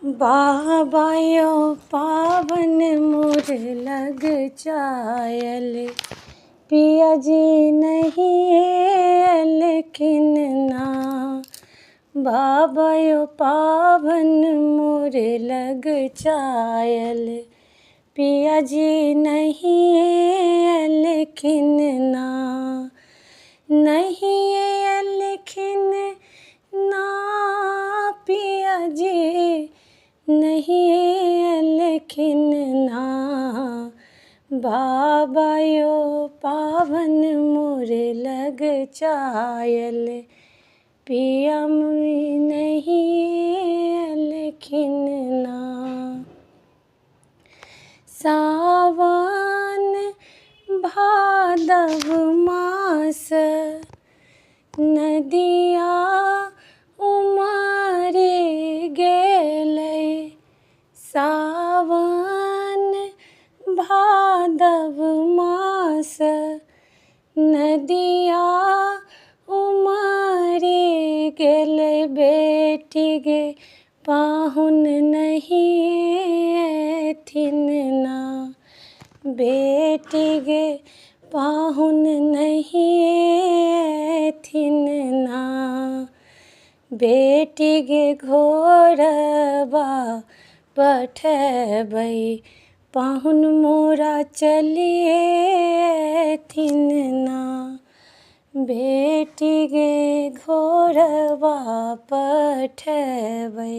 बाबा यो पावन मोर लग चायल, पिया जी नहीं लेकिन ना। बाबा यो पावन मोर लग चायल, पिया जी नहीं लेकिन ना। नहीं लेकिन ना पिया जी नहीं लेकिन ना। बाबा यो पावन मोर लग चायल, पिया मुई नहीं लेकिन ना। सावन भादव मास नदिया उमरे गेलै। सावन भादव मास नदिया उमरे गेलै। बेटी गे पाहुन नहीं एथिन ना। बेटी गे पाहुन नहीं एथिन ना। बेटी गे घोरबा पठबै, पाहुन मोरा चलिए एथिन ना। बेटी गे घोरबा पठबै,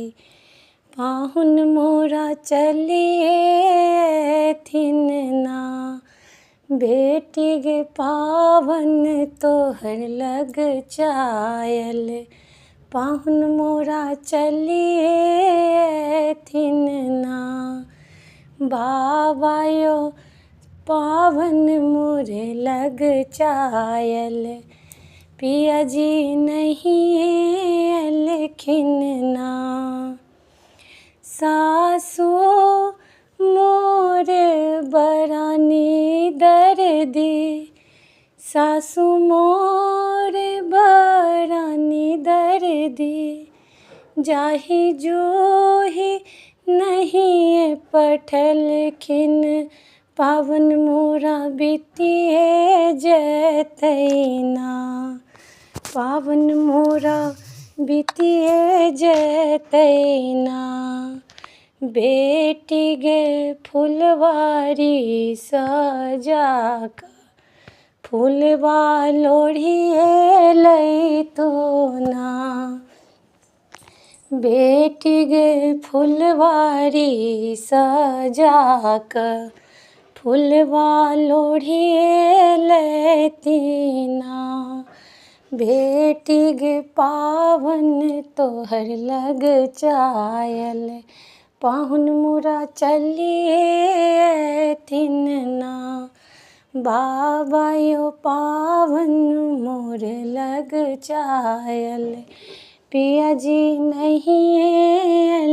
पाहुन मोरा चलिए एथिन ना। बेटी गे पावन तोहर लग चायल, पाहुन मोरा चलिए एथिन ना। बाबा यो पावन मोर लग चायल, पिया जी नहीं लेकिन ना। सासू मोर बरानी दर्दी, सासू मोर बरानी दर्दी। जाहि जूही नहीं पठलखिन, पावन मोरा बीतिए जतै ना। पावन मोरा बीतिए जतै ना। बेटी गे फुलवारी सजाक, फूलवा लोढ़िए लैतो ना। बेटी गे फुलवारी सजाक, फूलवा लोढ़िए लैती ना। बेटी गे पावन तोहर लग चायल, पाहुन मोरा चलिए एथिन ना। बाबा यो पावन मोर लग चायल, पिया जी नहीं